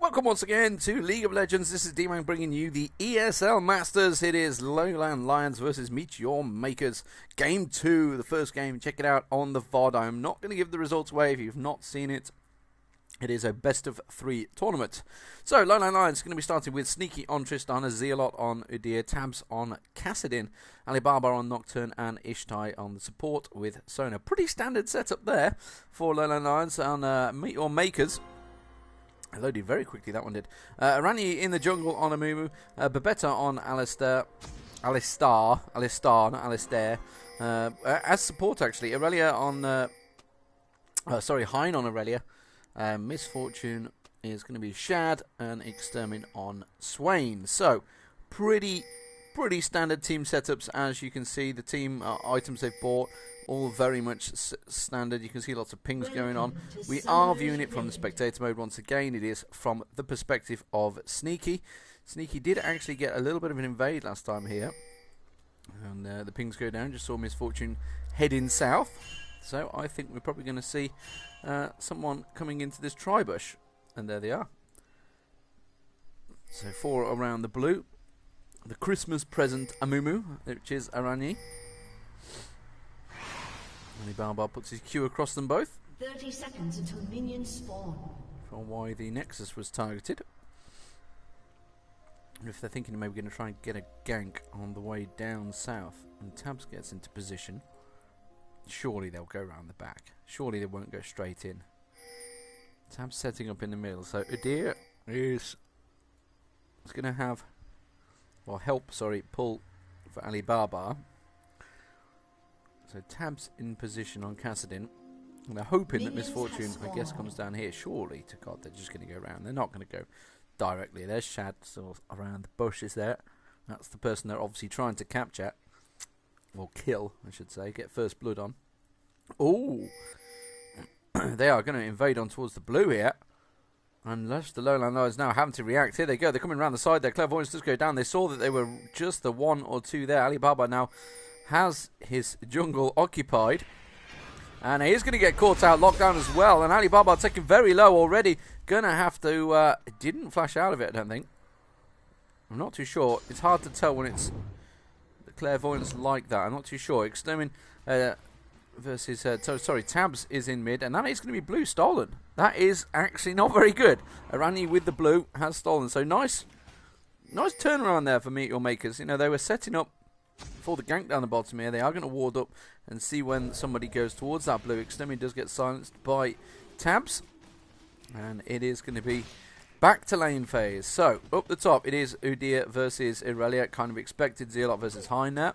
Welcome once again to League of Legends. This is Deman bringing you the ESL Masters. It is LowLandLions versus MeetYourMakers. Game 2, the first game. Check it out on the VOD. I'm not going to give the results away if you've not seen it. It is a best-of-3 tournament. So, LowLandLions is going to be starting with Sneaky on Tristana, Zealot on Udyr, Tabzz on Kassadin, Alibabba on Nocturne, and Ishtai on the support with Sona. Pretty standard setup there for LowLandLions on MeetYourMakers. I loaded very quickly, that one did. Araneae in the jungle on Amumu, Babeta on Alistar, not Alistar. As support, actually, Irelia on, heiN on Irelia. Misfortune is going to be Shad and Extermin on Swain. So, pretty standard team setups, as you can see. The team items they've bought, all very much standard. You can see lots of pings going on. We are viewing it from the spectator mode once again. It is from the perspective of Sneaky. Sneaky did actually get a little bit of an invade last time here. And the pings go down. Just saw Misfortune heading south. So I think we're probably going to see someone coming into this tri-bush. And there they are. So 4 around the blue. The Christmas present Amumu, which is Araneae. Alibabba puts his Q across them both. 30 seconds until minions spawn. From why the Nexus was targeted. And if they're thinking maybe going to try and get a gank on the way down south, and Tabzz gets into position, surely they'll go around the back. Surely they won't go straight in. Tabzz setting up in the middle. So Udyr is going to have, well, pull for Alibabba. So Tabzz in position on Kassadin. And they're hoping that Misfortune, I guess, comes down here. Surely, to God, they're just going to go around. They're not going to go directly. There's Shad sort of around the bushes there. That's the person they're obviously trying to capture. Or kill, I should say. Get first blood on. Ooh! They are going to invade on towards the blue here. Unless the LowLandLions now having to react. Here they go. They're coming around the side. Their clairvoyance does go down. They saw that they were just the 1 or 2 there. Alibabba now has his jungle occupied, and he is going to get caught out, locked down as well, and Alibabba taken very low already. Gonna have to didn't flash out of it, I don't think. I'm not too sure. It's hard to tell when it's the clairvoyance like that. I'm not too sure. Extermin versus Tabzz is in mid, and that is going to be blue stolen. That is actually not very good. Araneae with the blue has stolen, so nice turnaround there for MeetYourMakers. You know, they were setting up for the gank down the bottom here. They are going to ward up and see when somebody goes towards that blue. Extermin does get silenced by Tabzz, and it is going to be back to lane phase. So up the top it is Udyr versus Irelia, kind of expected. Zealot versus heiN there.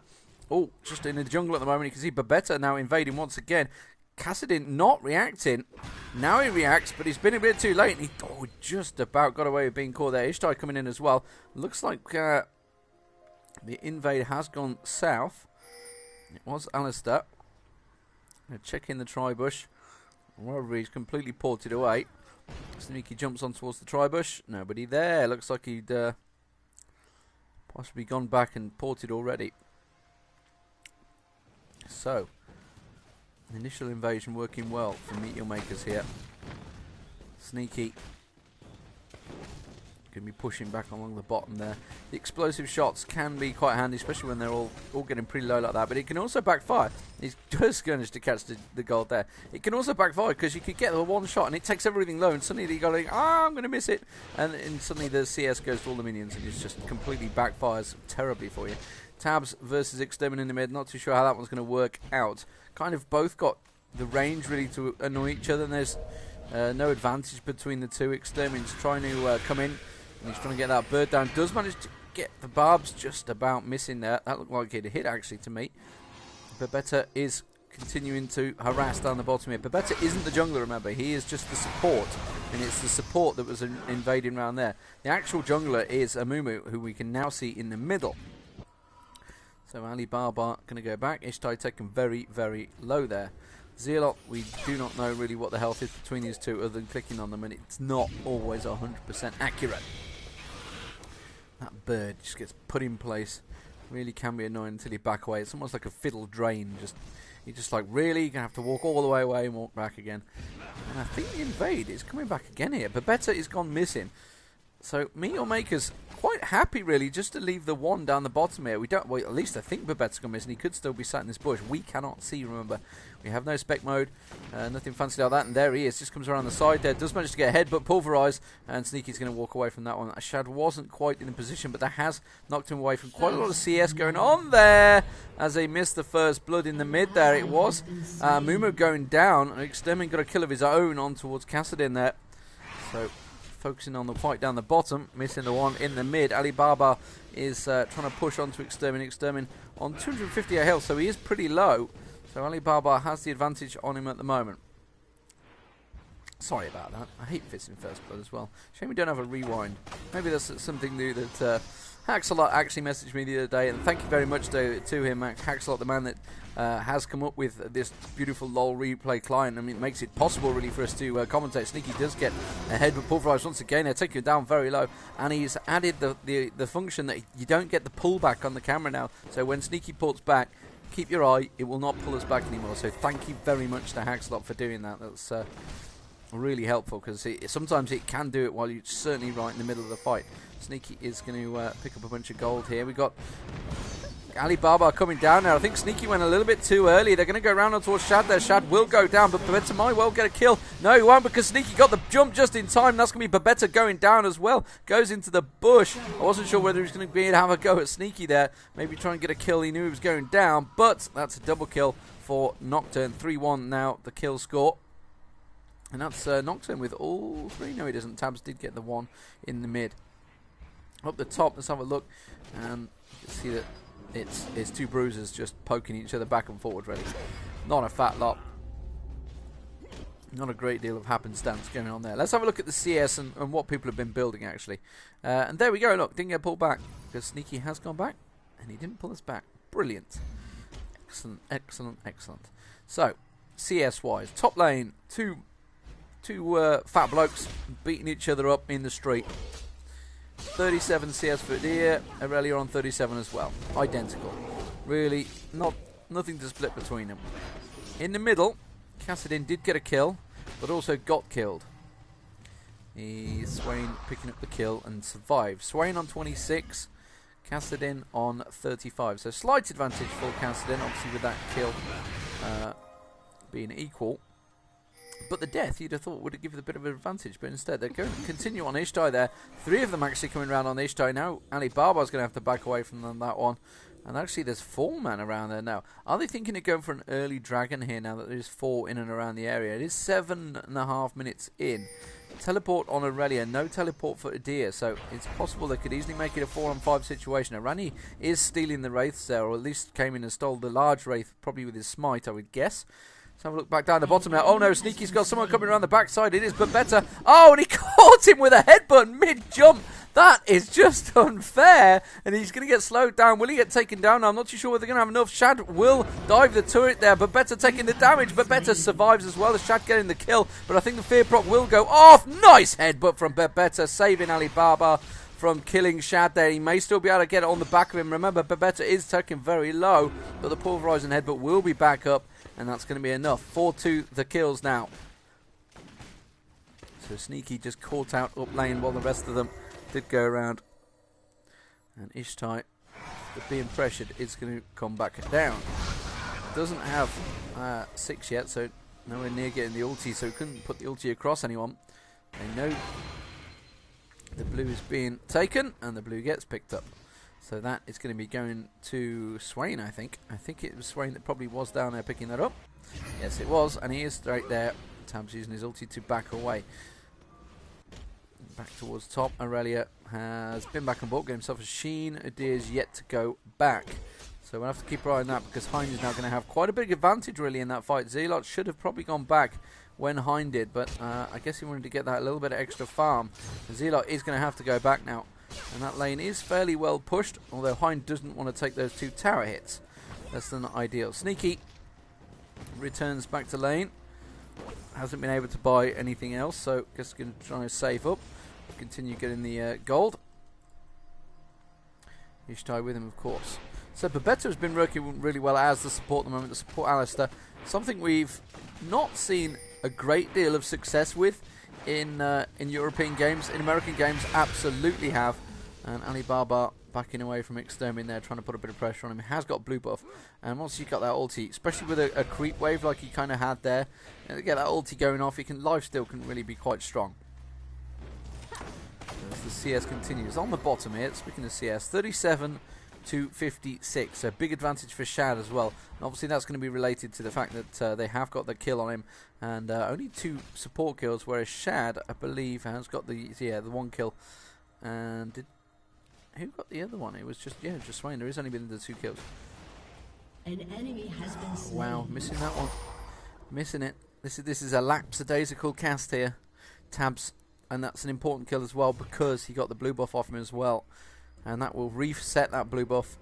Oh, just in the jungle at the moment. You can see Babeta now invading once again. Kassadin not reacting. Now he reacts, but he's been a bit too late. He just about got away with being caught there. Ishtai coming in as well. Looks like the invade has gone south. It was Alistar. Check in the tri-bush. Wherever he's completely ported away. Sneaky jumps on towards the tri-bush. Nobody there. Looks like he'd possibly gone back and ported already. So, initial invasion working well for MeetYourMakers here. Sneaky going to be pushing back along the bottom there. The explosive shots can be quite handy, especially when they're all getting pretty low like that. But it can also backfire. He's just going to catch the gold there. It can also backfire because you could get the one shot and it takes everything low, and suddenly you go like, I'm going to miss it, and suddenly the CS goes to all the minions and it just completely backfires terribly for you. Tabzz versus Extermin in the mid. Not too sure how that one's going to work out. Kind of both got the range really to annoy each other, and there's no advantage between the two. Extermin's trying to come in, and he's trying to get that bird down. Does manage to get the barbs, just about missing there. That looked like it hit actually to me. Babeta is continuing to harass down the bottom here. Babeta isn't the jungler, remember. He is just the support, and it's the support that was invading around there. The actual jungler is Amumu, who we can now see in the middle. So Alibabba going to go back. Ishtai taken very, very low there. Zealot, we do not know really what the health is between these two other than clicking on them, and it's not always 100% accurate. That bird just gets put in place. Really can be annoying until you back away. It's almost like a fiddle drain. You're just like, really? You're going to have to walk all the way and walk back again. And I think the invade is coming back again here. Babeta is gone missing. So MeetYourMakers quite happy really just to leave the one down the bottom here. We don't, well, at least I think Babeta's gonna miss, and he could still be sat in this bush. We cannot see, remember. We have no spec mode, nothing fancy like that, and there he is. Just comes around the side there, does manage to get a head, but pulverised, and Sneaky's going to walk away from that one. Shad wasn't quite in a position, but that has knocked him away from quite a lot of CS going on there, as they missed the first blood in the mid there. It was Amumu going down, and Extermin got a kill of his own on towards Kassadin there. So focusing on the fight down the bottom, missing the one in the mid. Alibabba is trying to push onto Extermin. Extermin on 250 health, so he is pretty low. So Alibabba has the advantage on him at the moment. Sorry about that. I hate fits in first blood as well. Shame we don't have a rewind. Maybe that's something new that Haxalot actually messaged me the other day, and thank you very much to him, Haxalot, the man that has come up with this beautiful LOL replay client. I mean, it makes it possible really for us to commentate. Sneaky does get ahead with pulverised once again. They're taking it down very low, and he's added the function that you don't get the pullback on the camera now. So when Sneaky pulls back, keep your eye, it will not pull us back anymore. So thank you very much to Haxalot for doing that. That's really helpful, because sometimes it can do it while you're certainly right in the middle of the fight. Sneaky is going to pick up a bunch of gold here. We've got Alibabba coming down now. I think Sneaky went a little bit too early. They're going to go around towards Shad there. Shad will go down, but Babeta might well get a kill. No, he won't, because Sneaky got the jump just in time. That's going to be Babeta going down as well. Goes into the bush. I wasn't sure whether he was going to be able to have a go at Sneaky there. Maybe try and get a kill. He knew he was going down, but that's a double kill for Nocturne. 3-1 now, the kill score. And that's Nocturne with all three. No, he doesn't. Tabzz did get the one in the mid. Up the top, let's have a look. And you can see that it's two bruisers just poking each other back and forward, really. Not a fat lot. Not a great deal of happenstance going on there. Let's have a look at the CS and what people have been building, actually. And there we go. Look, didn't get pulled back, because Sneaky has gone back, and he didn't pull us back. Brilliant. Excellent, excellent, excellent. So, CS-wise, top lane, two fat blokes beating each other up in the street. 37 CS for Udyr, Irelia on 37 as well. Identical. Really, nothing to split between them. In the middle, Kassadin did get a kill, but also got killed. Swain picking up the kill and survived. Swain on 26, Kassadin on 35. So slight advantage for Kassadin, obviously with that kill being equal. But the death, you'd have thought, would have given a bit of an advantage, but instead they're going to continue on Ishtai there. Three of them actually coming around on Ishtai now. Alibabba's going to have to back away from them, that one. And actually there's 4 men around there now. Are they thinking of going for an early dragon here now that there's 4 in and around the area? It is 7.5 minutes in. Teleport on Irelia, no teleport for Udyr, so it's possible they could easily make it a 4-on-5 situation. Araneae is stealing the wraiths there, or at least came in and stole the large wraith, probably with his smite, I would guess. Let's have a look back down the bottom now. Oh no, Sneaky's got someone coming around the backside. It is Babeta. Oh, and he caught him with a headbutt mid-jump. That is just unfair. And he's going to get slowed down. Will he get taken down? No, I'm not too sure whether they're going to have enough. Shad will dive the turret there. Babeta taking the damage. Babeta survives as well as Shad getting the kill. But I think the fear proc will go off. Nice headbutt from Babeta, saving Alibabba from killing Shad there. He may still be able to get it on the back of him. Remember, Babeta is taken very low, but the pulverizing headbutt will be back up, and that's going to be enough. 4-2 the kills now. So Sneaky just caught out up lane while the rest of them did go around. And Ishtai, being pressured, is going to come back down. Doesn't have 6 yet, so nowhere near getting the ulti, so couldn't put the ulti across anyone. They know the blue is being taken, and the blue gets picked up. So that is going to be going to Swain, I think. I think it was Swain that probably was down there picking that up. Yes, it was, and he is straight there. Tabzz using his ulti to back away. Back towards top. Irelia has been back on board, getting himself a sheen. Udyr is yet to go back. So we'll have to keep our eye on that, because heiN is now going to have quite a big advantage really in that fight. Zealot should have probably gone back when heiN did, but I guess he wanted to get that little bit of extra farm. Zealot is going to have to go back now. And that lane is fairly well pushed, although heiN doesn't want to take those 2 tower hits. Less than ideal. Sneaky returns back to lane. Hasn't been able to buy anything else, so just going to try and save up. Continue getting the gold. Ishtai with him, of course. So Babeta has been working really well as the support at the moment, to support Alistar. Something we've not seen a great deal of success with in European games. In American games, absolutely have. And Alibabba backing away from Extermin there, trying to put a bit of pressure on him. He has got blue buff, and once you got that ulti, especially with a creep wave like he kind of had there, get that ulti going off, he can lifesteal can really be quite strong. As the CS continues on the bottom here, speaking of CS, 37 to 56, so big advantage for Shad as well. And obviously that's going to be related to the fact that they have got the kill on him, and only 2 support kills, whereas Shad, I believe, has got the 1 kill. And who got the other one? It was just Swain. There has only been the 2 kills. An enemy has been slain. Wow, missing that one, missing it. This is a lapsadaisical cast here, Tabzz, and that's an important kill as well because he got the blue buff off him as well. And that will reset that blue buff.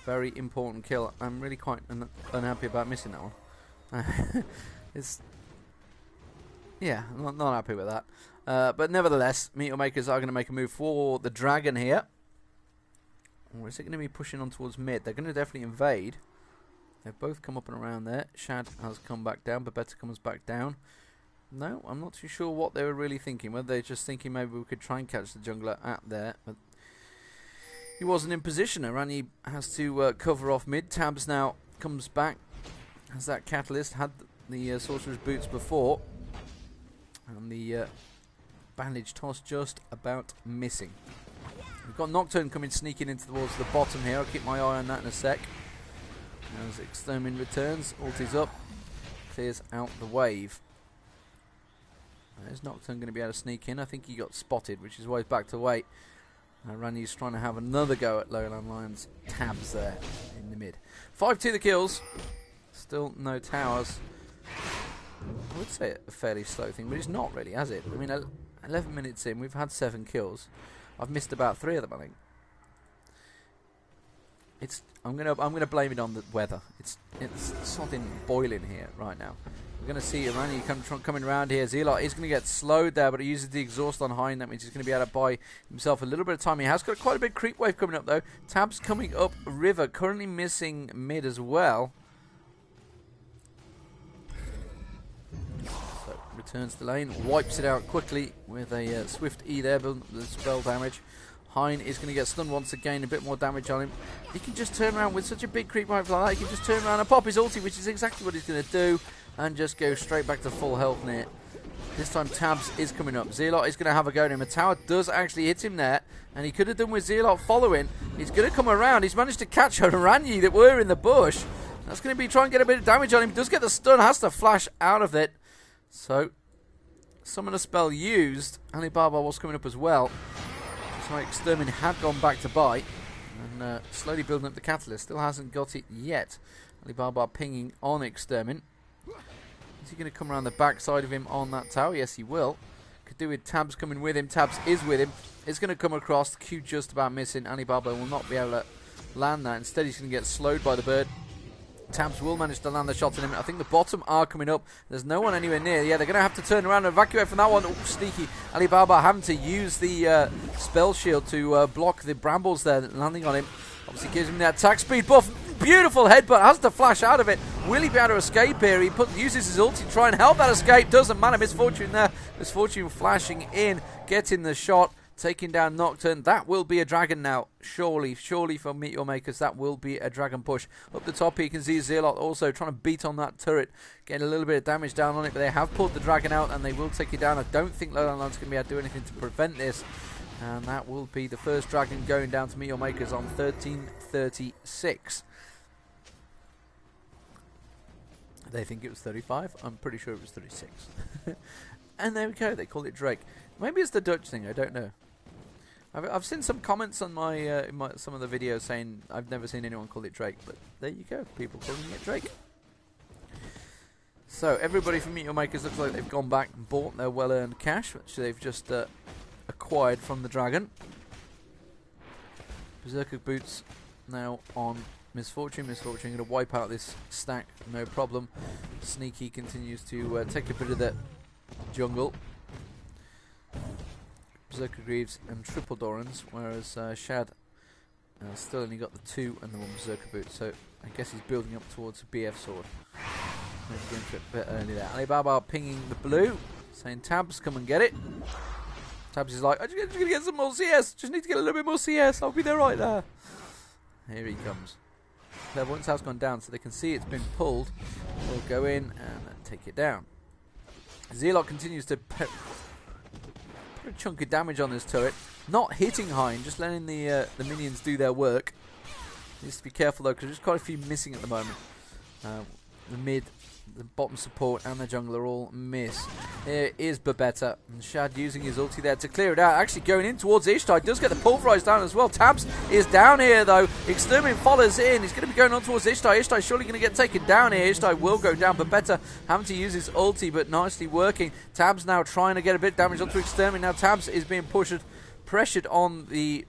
Very important kill. I'm really quite unhappy about missing that one. I'm not happy with that. But nevertheless, MeetYourMakers are going to make a move for the dragon here. Or is it going to be pushing on towards mid? They're going to definitely invade. They've both come up and around there. Shad has come back down. Babeta comes back down. No, I'm not too sure what they were really thinking. Whether they're just thinking maybe we could try and catch the jungler at there. But he wasn't in position. Araneae has to cover off mid. Tabzz now comes back. Has that catalyst. Had the sorcerer's boots before. And the bandage toss just about missing. We've got Nocturne coming sneaking into towards the bottom here. I'll keep my eye on that in a sec. As Extermin returns. Ulti's up. Clears out the wave. There's Nocturne going to be able to sneak in. I think he got spotted, which is why he's back to wait. Randy's trying to have another go at LowLandLions. Tabzz there in the mid. 5-2 the kills. Still no towers. I would say a fairly slow thing, but it's not really, has it? I mean, 11 minutes in, we've had 7 kills. I've missed about 3 of them, I think. I'm gonna blame it on the weather. It's something boiling here right now. We're going to see Araneae coming around here. Zealot is going to get slowed there, but he uses the exhaust on heiN. That means he's going to be able to buy himself a little bit of time. He has got quite a big creep wave coming up, though. Tabzz coming up river, currently missing mid as well. So, returns the lane, wipes it out quickly with a swift E there, building the spell damage. heiN is going to get stunned once again, a bit more damage on him. He can just turn around with such a big creep wave like that. He can just turn around and pop his ulti, which is exactly what he's going to do. And just go straight back to full health near. This time Tabzz is coming up. Zealot is going to have a go at him. A tower does actually hit him there. And he could have done with Zealot following. He's going to come around. He's managed to catch Araneae that were in the bush. That's going to be trying to get a bit of damage on him. Does get the stun. Has to flash out of it. So, summoner spell used. Alibabba was coming up as well. That's why Extermin had gone back to buy. And slowly building up the catalyst. Still hasn't got it yet. Alibabba pinging on Extermin. Is he going to come around the back side of him on that tower? Yes, he will. Could do with Tabzz coming with him. Tabzz is with him. It's going to come across. The Q just about missing. Alibabba will not be able to land that. Instead, he's going to get slowed by the bird. Tabzz will manage to land the shot on him. I think the bottom are coming up. There's no one anywhere near. Yeah, they're going to have to turn around and evacuate from that one. Oh, sneaky. Alibabba having to use the spell shield to block the brambles there landing on him. Obviously gives him that attack speed buff. Beautiful headbutt. Has to flash out of it. Will he be able to escape here? He uses his ulti to try and help that escape. Doesn't matter. Misfortune there. Misfortune flashing in. Getting the shot. Taking down Nocturne. That will be a dragon now. Surely for MeetYourMakers, that will be a dragon push. Up the top here, you can see Zealot also trying to beat on that turret. Getting a little bit of damage down on it, but they have pulled the dragon out and they will take it down. I don't think LowLandLions can be able to do anything to prevent this. And that will be the first dragon going down to MeetYourMakers on 1336. They think it was 35. I'm pretty sure it was 36. And there we go. They call it Drake. Maybe it's the Dutch thing. I don't know. I've seen some comments on some of the videos saying I've never seen anyone call it Drake, but there you go. People calling it Drake. So everybody from MeetYourMakers looks like they've gone back and bought their well-earned cash, which they've just acquired from the dragon. Berserker boots now on Misfortune. Misfortune going to wipe out this stack, no problem. Sneaky continues to take a bit of the jungle. Berserker Greaves and triple Dorans, whereas Shad still only got the 2 and the 1 Berserker boot, so I guess he's building up towards a BF sword. Maybe going for it a bit early there. Alibabba pinging the blue. saying, Tabzz, come and get it. Tabzz is like, I'm just going to get some more CS. Just need to get a little bit more CS. I'll be there right there. Here he comes. Clairvoyance has gone down, so they can see it's been pulled. We'll go in and take it down. Zealot continues to put a chunk of damage on this turret. Not hitting heiN, just letting the minions do their work. Needs to be careful though, because there's quite a few missing at the moment. The mid, the bottom support, and the jungler all miss. Here is Babeta, and Shad using his ulti there to clear it out. Actually going in towards Ishtai, does get the pulverized down as well. Tabzz is down here though. Extermin follows in. He's going to be going on towards Ishtai. Ishtai surely going to get taken down here. Ishtai will go down. Babeta having to use his ulti, but nicely working. Tabzz now trying to get a bit of damage onto Extermin. Now Tabzz is being pressured on the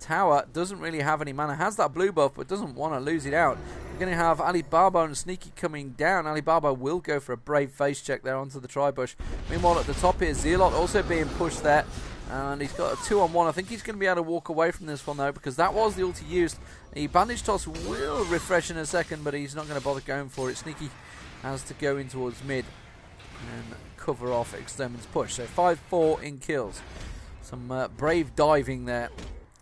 tower. Doesn't really have any mana. Has that blue buff, but doesn't want to lose it out. We're going to have Alibabba and Sneaky coming down. Alibabba will go for a brave face check there onto the tri-bush. Meanwhile, at the top here, Zealot also being pushed there. And he's got a 2-on-1. I think he's going to be able to walk away from this one, though, because that was the ulti used. The bandage toss will refresh in a second, but he's not going to bother going for it. Sneaky has to go in towards mid and cover off Extermin's push. So 5-4 in kills. Some brave diving there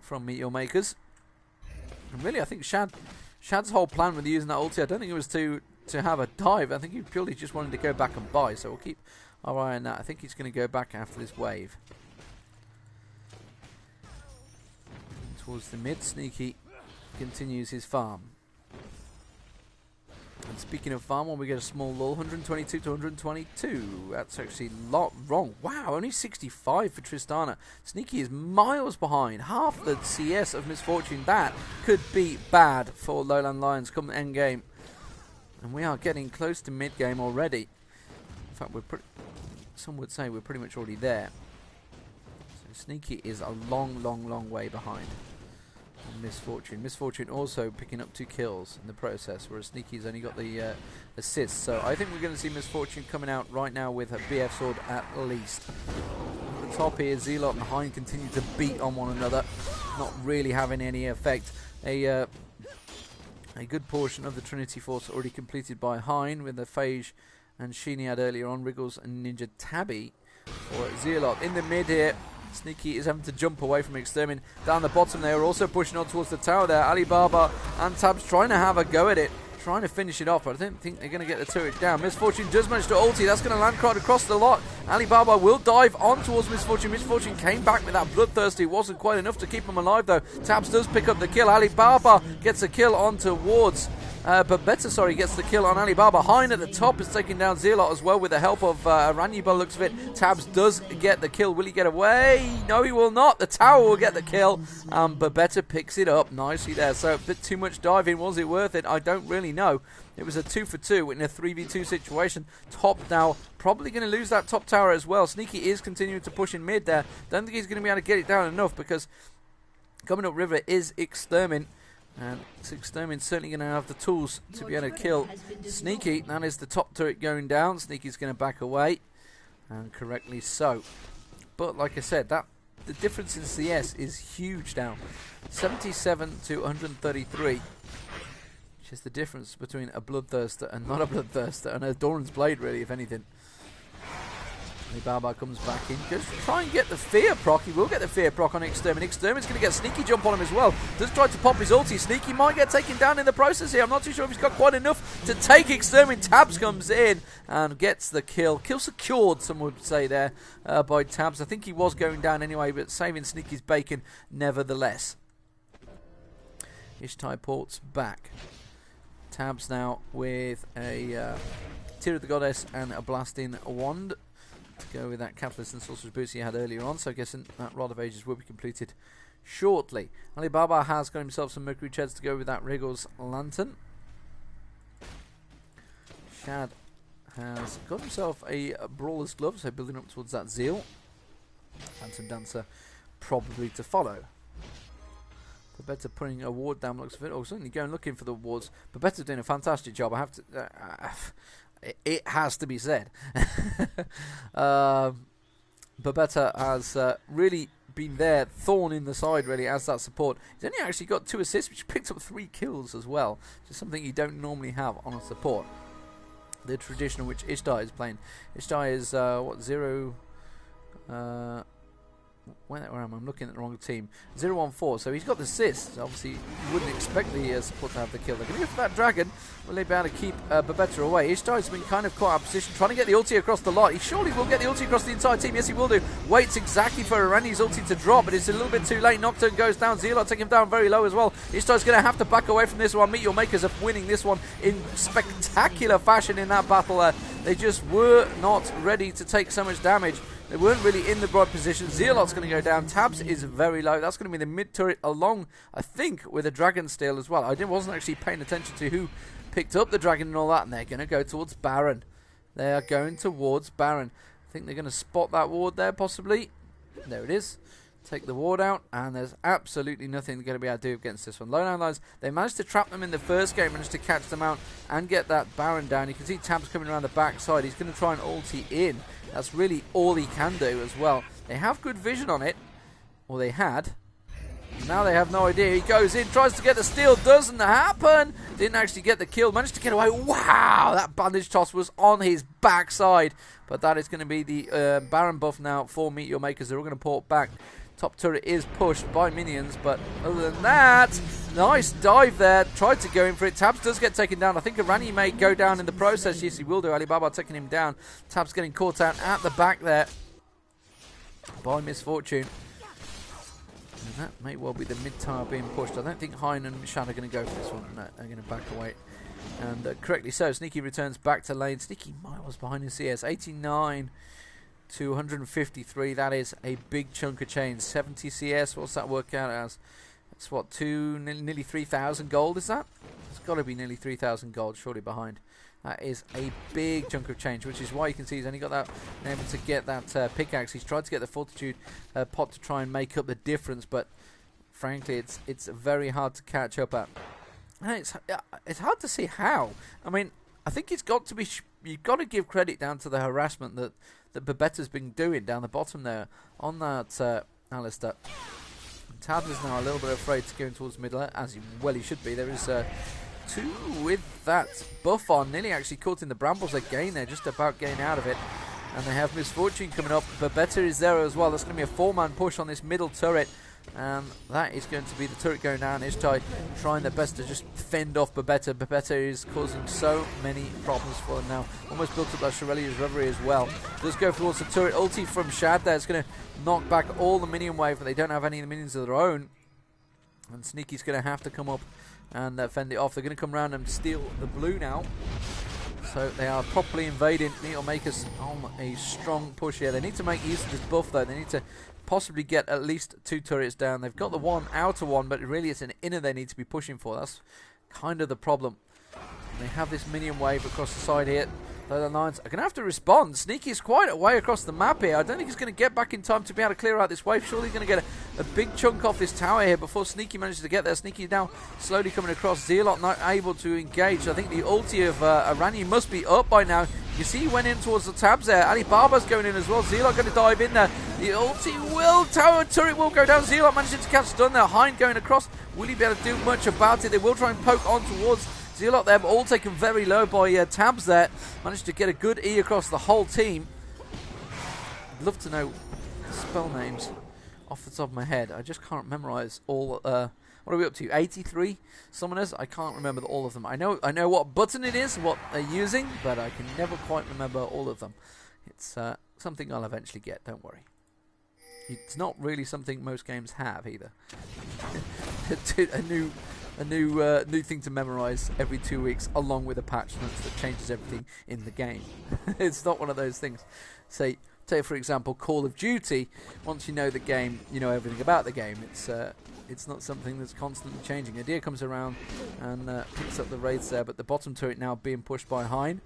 from MeetYourMakers. And really, I think Shad's whole plan with using that ulti, I don't think it was to have a dive. I think he purely just wanted to go back and buy. So we'll keep our eye on that. I think he's going to go back after this wave. Towards the mid, Sneaky continues his farm. And speaking of farm, when we get a small lull, 122 to 122. That's actually a lot wrong. Wow, only 65 for Tristana. Sneaky is miles behind. Half the CS of Misfortune. That could be bad for LowLandLions come the end game. And we are getting close to mid game already. In fact, some would say we're pretty much already there. So Sneaky is a long way behind Misfortune also picking up 2 kills in the process, whereas Sneaky's only got the assist. So I think we're going to see Misfortune coming out right now with a BF sword at least. At the top here, Zealot and heiN continue to beat on one another, not really having any effect. A good portion of the Trinity Force already completed by heiN with the Phage and Sheeny had earlier on. Wriggles and Ninja Tabby for Zealot. In the mid here, Sneaky is having to jump away from Extermin. Down the bottom they are also pushing on towards the tower there. Alibabba and Tabzz trying to have a go at it, trying to finish it off, but I don't think they're going to get the turret down. Misfortune does manage to ulti. That's going to land right across the lot. Alibabba will dive on towards Misfortune. Misfortune came back with that bloodthirsty. It wasn't quite enough to keep him alive though. Tabzz does pick up the kill. Alibabba gets a kill on towards Babeta, gets the kill on Alibabba. heiN at the top is taking down Zealot as well with the help of Araneae by the looks of it. Tabzz does get the kill. Will he get away? No, he will not. The tower will get the kill. Babeta picks it up nicely there. So a bit too much diving. Was it worth it? I don't really know. It was a 2-for-2 in a 3v2 situation. Top now probably going to lose that top tower as well. Sneaky is continuing to push in mid there. Don't think he's going to be able to get it down enough because coming up river is Extermin. And Extermin's certainly going to have the tools to be able to kill Sneaky. That is the top turret going down. Sneaky's going to back away, and correctly so. But like I said, the difference in CS is huge now. 77 to 133, which is the difference between a Bloodthirster and not a Bloodthirster, and a Doran's Blade really, if anything. Alibabba comes back in. Goes to try and get the fear proc. He will get the fear proc on Extermin. Extermin's going to get Sneaky jump on him as well. Does try to pop his ulti. Sneaky might get taken down in the process here. I'm not too sure if he's got quite enough to take Extermin. Tabzz comes in and gets the kill. Kill secured, some would say there, by Tabzz. I think he was going down anyway, but saving Sneaky's bacon nevertheless. Ishtai ports back. Tabzz now with a Tear of the Goddess and a Blasting Wand to go with that Catalyst and Sorcerer's Boots he had earlier on, so I guess that Rod of Ages will be completed shortly. Alibabba has got himself some Mercury Cheds to go with that Wriggles Lantern. Shad has got himself a Brawler's Glove, so building up towards that Zeal. Phantom Dancer probably to follow. Babeta putting a ward down, looks of it. Oh, certainly going looking for the wards. Babeta doing a fantastic job. I have to... it has to be said. Babeta has really been there, thorn in the side really as that support. He's only actually got 2 assists, which picked up 3 kills as well, which is something you don't normally have on a support. the traditional which Ishtai is playing. Ishtai is what, 0 where am I? I'm looking at the wrong team. 0-1-4, so he's got the assists. Obviously, you wouldn't expect the support to have the kill. They're going to go for that dragon. Will they be able to keep Babeta away? Ishtai's been kind of caught out of position, trying to get the ulti across the lot. He surely will get the ulti across the entire team. Yes, he will do. Waits exactly for Araneae's ulti to drop, but it's a little bit too late. Nocturne goes down. Zealot taking him down very low as well. Ishtai's going to have to back away from this one. MeetYourMakers are winning this one in spectacular fashion in that battle. They just were not ready to take so much damage. They weren't really in the right position. Zealot's going to go down. Tabzz is very low. That's going to be the mid turret along, I think, with a dragon steel as well. I wasn't actually paying attention to who picked up the dragon and all that. And they're going to go towards Baron. They are going towards Baron. I think they're going to spot that ward there, possibly. There it is. Take the ward out, and there's absolutely nothing they're going to be able to do against this one. LowLandLions, they managed to trap them in the first game, managed to catch them out and get that Baron down. You can see Tabzz coming around the backside. He's going to try and ulti in. That's really all he can do as well. They have good vision on it, or they had. Now they have no idea. He goes in, tries to get the steal, doesn't happen. Didn't actually get the kill, managed to get away. Wow, that bandage toss was on his backside. But that is going to be the Baron buff now for MeetYourMakers. They're all going to port back. Top turret is pushed by minions, but other than that, nice dive there. Tried to go in for it. Tabzz does get taken down. I think Araneae may go down in the process. Yes, he will do. Alibabba taking him down. Tabzz getting caught out at the back there by Misfortune. And that may well be the mid tower being pushed. I don't think heiN and Shad are going to go for this one. No, they're going to back away. And correctly so. Sneaky returns back to lane. Sneaky miles behind his CS. 89 to 153. That is a big chunk of change. 70 CS. What's that work out as? It's what, nearly 3,000 gold, is that? It's got to be nearly 3,000 gold, surely behind. That is a big chunk of change, which is why you can see he's only got that, been able to get that pickaxe. He's tried to get the fortitude pot to try and make up the difference, but frankly, it's very hard to catch up at. And it's hard to see how. I mean, I think it's got to be. You've got to give credit down to the harassment that Babeta's been doing down the bottom there on that Alistar. Tabzz is now a little bit afraid to go towards middle, as he should be. There is two with that buff on, nearly actually caught in the brambles again. They're just about getting out of it. And they have Misfortune coming up. Babeta is there as well. That's going to be a 4-man push on this middle turret. And that is going to be the turret going down. Ishtai trying their best to just fend off Babeta. Babeta is causing so many problems for them now. Almost built up that Irelia's Reverie as well. Does go towards the turret. Ulti from Shad there. It's going to knock back all the minion wave, but they don't have any of the minions of their own. And Sneaky's going to have to come up and fend it off. They're going to come around and steal the blue now. So they are properly invading. MeetYourMakers on a strong push here. They need to make use of this buff though. They need to possibly get at least 2 turrets down. They've got the one outer one, but really it's an inner they need to be pushing for. That's kind of the problem. They have this minion wave across the side here. LowLandLions are going to have to respond. Sneaky is quite a way across the map here. I don't think he's going to get back in time to be able to clear out this wave. Surely he's going to get a big chunk off this tower here before Sneaky manages to get there. Sneaky now slowly coming across. Zealot not able to engage. I think the ulti of Araneae must be up by now. You see he went in towards the Tabzz there. Alibabba's going in as well. Zealot going to dive in there. The ulti will, tower turret will go down. Zealot managing to catch stun there. heiN going across. Will he be able to do much about it? They will try and poke on towards Zealot there, but all taken very low by Tabzz there. Managed to get a good E across the whole team. I'd love to know spell names off the top of my head. I just can't memorize all. What are we up to? 83 summoners? I can't remember all of them. I know what button it is, what they're using, but I can never quite remember all of them. It's something I'll eventually get, don't worry. It's not really something most games have either. a new thing to memorize every 2 weeks, along with a patch notes that changes everything in the game. It's not one of those things. Say, for example, Call of Duty. Once you know the game, you know everything about the game. It's not something that's constantly changing. Udyr comes around and picks up the raids there, but the bottom turret now being pushed by heiN.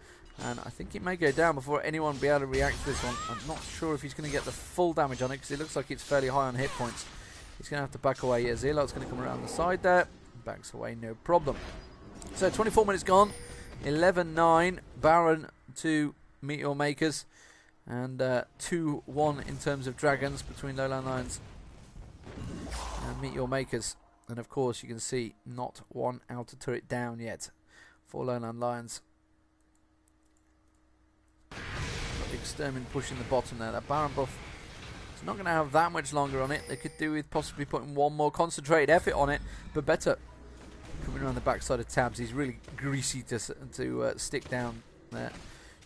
And I think it may go down before anyone will be able to react to this one. I'm not sure if he's going to get the full damage on it, because it looks like it's fairly high on hit points. He's going to have to back away. Yeah, Zealot's going to come around the side there. Backs away, no problem. So 24 minutes gone. 11-9. Baron to MeetYourMakers. And 2-1 in terms of dragons between LowLandLions and MeetYourMakers. And of course you can see not one outer turret down yet for LowLandLions. Extermin pushing the bottom there. That Baron buff is not going to have that much longer on it. They could do with possibly putting one more concentrated effort on it. Babeta coming around the backside of Tabzz. He's really greasy to stick down there.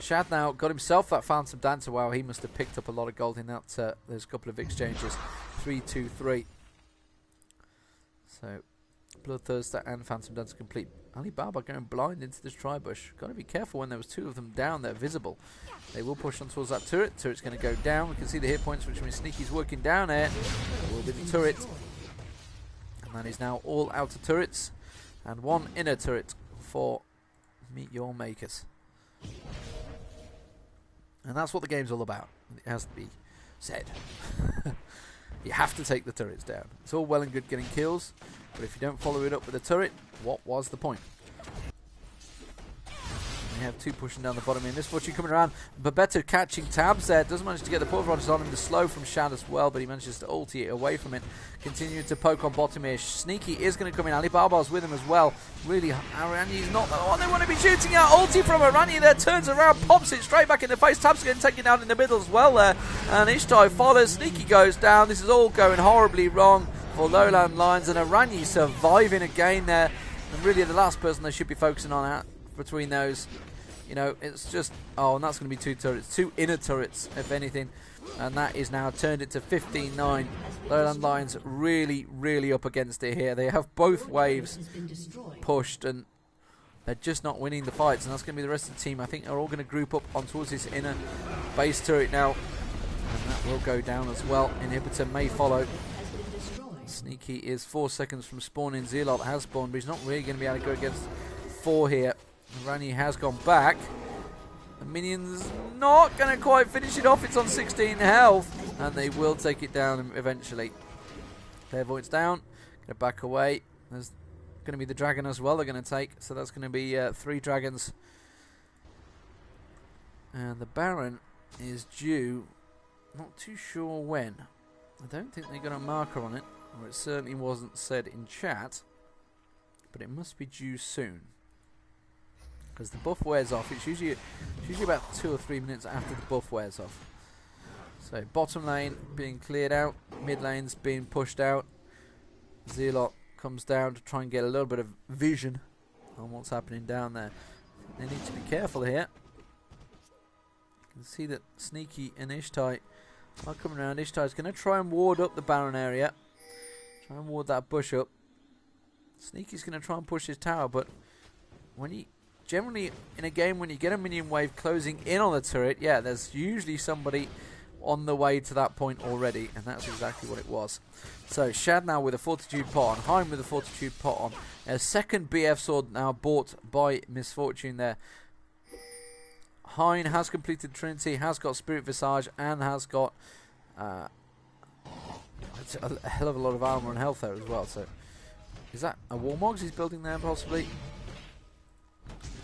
Shad now got himself that Phantom Dancer. Wow, he must have picked up a lot of gold in that those couple of exchanges. 3-2-3. So, Bloodthirster and Phantom Dancer complete. Alibabba going blind into this tri-bush. Got to be careful when there was two of them down there visible. They will push on towards that turret. Turret's going to go down. We can see the hit points, which means Sneaky's working down there. It will be the turret. And that is now all outer turrets. And one inner turret for MeetYourMakers. And that's what the game's all about. It has to be said. You have to take the turrets down. It's all well and good getting kills, but if you don't follow it up with a turret, what was the point? We have two pushing down the bottom here. Misfortune coming around. Babeta catching Tabzz there. Doesn't manage to get the pulverizers on him. The slow from Shad as well, but he manages to ulti it away from it. Continuing to poke on bottom here. Sneaky is going to come in. Alibabba's with him as well. Really, Araneae is not the one they want to be shooting at. Ulti from Araneae there. Turns around, pops it straight back in the face. Tabzz going to take it down in the middle as well there. And Ishtai follows. Sneaky goes down. This is all going horribly wrong for LowLandLions. And Araneae surviving again there. And really the last person they should be focusing on out between those. You know, it's just... Oh, and that's going to be two turrets. Two inner turrets, if anything. And that is now turned it to 15-9. LowLandLions really, really up against it here. They have both waves pushed, and they're just not winning the fights. And that's going to be the rest of the team. I think they're all going to group up on towards this inner base turret now. And that will go down as well. Inhibitor may follow. Sneaky is 4 seconds from spawning. Zealot has spawned, but he's not really going to be able to go against 4 here. Araneae has gone back. The minion's not going to quite finish it off. It's on 16 health. And they will take it down eventually. Clairvoyant's down. Going to back away. There's going to be the dragon as well they're going to take. So that's going to be 3 dragons. And the Baron is due. Not too sure when. I don't think they got a marker on it. Or it certainly wasn't said in chat. But it must be due soon. Because the buff wears off. It's usually about 2 or 3 minutes after the buff wears off. So bottom lane being cleared out. Mid lane's being pushed out. Zealot comes down to try and get a little bit of vision on what's happening down there. They need to be careful here. You can see that Sneaky and Ishtai are coming around. Ishtai's going to try and ward up the Baron area. Try and ward that bush up. Sneaky's going to try and push his tower, but when you... Generally, in a game, when you get a minion wave closing in on the turret, yeah, there's usually somebody on the way to that point already, and that's exactly what it was. So, Shad now with a Fortitude pot on, heiN with a Fortitude pot on. A second BF sword now bought by Misfortune there. heiN has completed Trinity, has got Spirit Visage, and has got a hell of a lot of armor and health there as well. So, is that a Warmogs he's building there, possibly?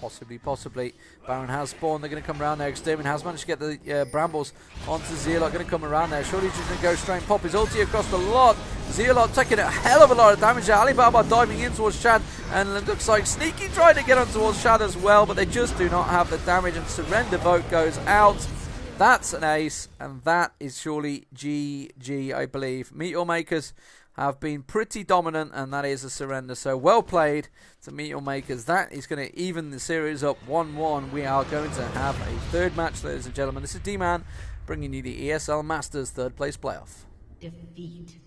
Possibly. Baron has spawned. They're going to come around there. Extermin has managed to get the Brambles onto Zealot. Going to come around there. Surely he's just going to go straight and pop his ulti across the lot. Zealot taking a hell of a lot of damage there. Alibabba diving in towards Shad. And it looks like Sneaky trying to get on towards Shad as well. But they just do not have the damage. And Surrender Vote goes out. That's an ace. And that is surely GG, I believe. MeetYourMakers have been pretty dominant, and that is a surrender. So well played to MeetYourMakers. That is going to even the series up 1-1. We are going to have a third match, ladies and gentlemen. This is Deman bringing you the ESL Masters third place playoff. Defeat.